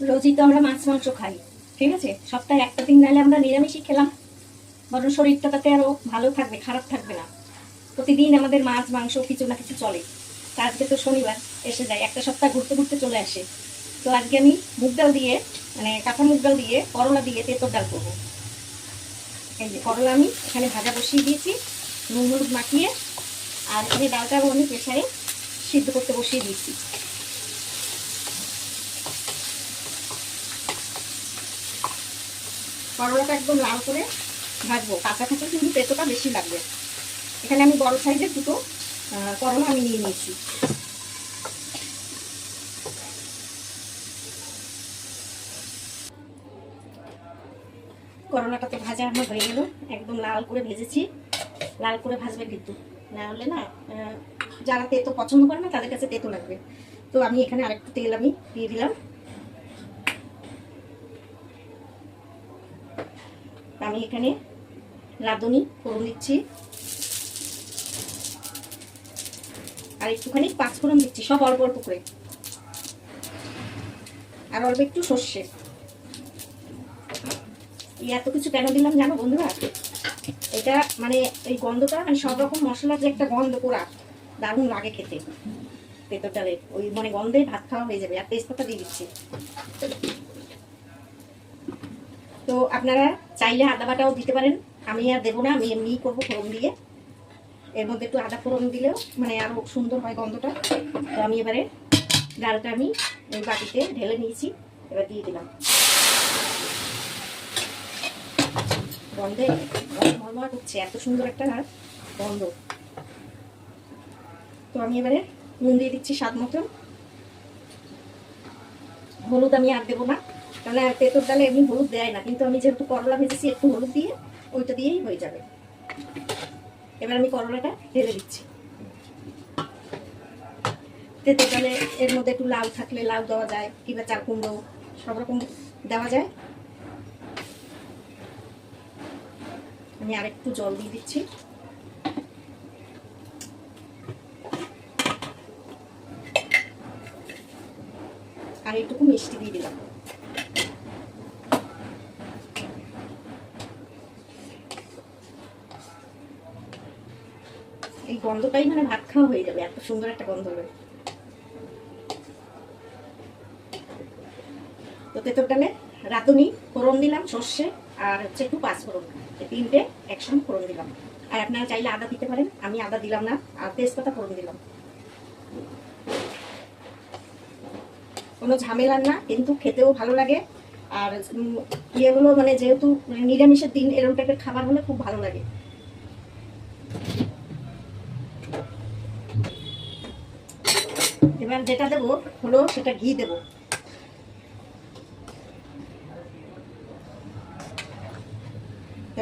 রোজই তো আমরা মাছ মাংস খাই, ঠিক আছে, সপ্তাহে একটা দিন নাহলে আমরা নিরামিষই খেলাম, বরং শরীরটা তাতে আরো ভালো থাকবে, খারাপ থাকবে না। প্রতিদিন আমাদের মাছ মাংস কিছু না কিছু চলে। আজকে তো শনিবার এসে যায়, একটা সপ্তাহ ঘুরতে ঘুরতে চলে আসে। তো আজকে আমি মুগ ডাল দিয়ে, মানে কাঁচা মুগ ডাল দিয়ে করলা দিয়ে তেঁতুল ডাল করবো। এই যে করলা আমি এখানে ভাজা বসিয়ে দিয়েছি নুন হলুদ মাখিয়ে, আর এখানে ডালটাও আমি প্রেসারে সিদ্ধ করতে বসিয়ে দিয়েছি। করলাটা একদম লাল করে ভাজবো, কাঁচা কাঁচা কিন্তু তেঁতোটা বেশি লাগবে। এখানে আমি বড় সাইজের দুটো করলা আমি নিয়ে নিয়েছি। করলাটা তো ভাজা আমার হয়ে গেল, একদম লাল করে ভেজেছি। লাল করে ভাজবে কিন্তু, না হলে না যারা তেতো পছন্দ করে না তাদের কাছে তেতো লাগবে। তো আমি এখানে আরেকটু তেল আমি দিয়ে দিলাম। আমি এখানে রাঁধুনি ফোড়ন দিচ্ছি, আর একটুখানি পাঁচফোড়ন দিচ্ছি, সব অল্প অল্প করে, আর অল্প একটু সর্ষে। এত কিছু কেন দিলাম জানো বন্ধুরা? এটা মানে এই গন্ধটা, মানে সব রকম মশলার যে একটা গন্ধ পোড়া, দারুণ লাগে খেতে। তেঁতুল ডালের ওই মানে গন্ধে ভাত খাওয়া হয়ে যাবে। আর তেজপাতা দিয়ে দিচ্ছি। তো আপনারা চাইলে আদা বাটাও দিতে পারেন, আমি আর দেবো না, আমি এমনিই করবো ফোড়ন দিয়ে। এর মধ্যে একটু আদা ফোড়ন দিলেও মানে আরো সুন্দর হয় গন্ধটা। তো আমি এবারে ডালটা আমি এই বাটিতে ঢেলে নিয়েছি, এবার দিয়ে দিলাম। গন্ধে মরমর করছে, এত সুন্দর একটা গন্ধ। তো আমি এবারে নুন দিয়ে দিচ্ছি স্বাদ মতন। হলুদ আমি আর দেবো না, কারণ তেঁতুল ডালে এমনি হলুদ দেয় না, কিন্তু আমি যেহেতু করলা ভেজেছি একটু হলুদ দিয়ে ওইটা দিয়েই হয়ে যাবে। এবার আমি করলাটা ঢেলে দিচ্ছি। তেঁতুল ডালে এর মধ্যে একটু লাউ থাকলে লাউ দেওয়া যায়, কিংবা চাল কুমড়ো, সব রকম দেওয়া যায়। আমি আরেকটু জল দিয়ে দিচ্ছি, আর একটু মিষ্টি দিয়ে দিলাম। এই গন্ধটাই মানে ভাত খাওয়া হয়ে যাবে, এত সুন্দর একটা গন্ধ হবে। তো তেঁতুল ডালে রাঁধুনি ফোড়ন দিলাম, সর্ষে আর হচ্ছে একটু পাঁচফোড়ন, এই তিনটে একসঙ্গে ফোড়ন দিলাম। আর আপনারা চাইলে আদা দিতে পারেন, আমি আদা দিলাম না, আর তেজপাতা ফোড়ন দিলাম। কোনো ঝামেলার না, কিন্তু খেতেও ভালো লাগে। আর ইয়েগুলো মানে যেহেতু নিরামিষের দিন, এরকম টাইপের খাবার হলে খুব ভালো লাগে। এবার যেটা দেবো হলো সেটা ঘি দেবো।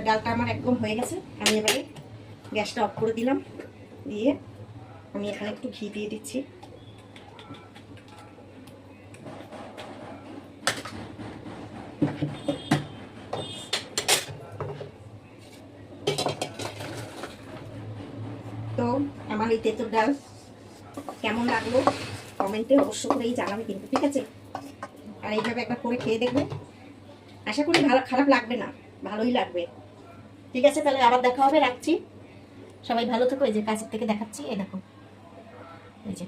ডালটা আমার একদম হয়ে গেছে, আমি এবারে গ্যাসটা অফ করে দিলাম। দিয়ে আমি এখানে একটু ঘি দিয়ে দিচ্ছি। তো আমার এই তেঁতুল ডাল কেমন লাগলো কমেন্টে অবশ্য করেই জানাবে কিন্তু, ঠিক আছে? আর এইভাবে একবার করে খেয়ে দেখবে, আশা করি খারাপ লাগবে না, ভালোই লাগবে। ঠিক আছে, তাহলে আবার দেখা হবে, রাখছি। সবাই ভালো থেকো। এই যে কাছের থেকে দেখাচ্ছি, এই দেখো, এই যে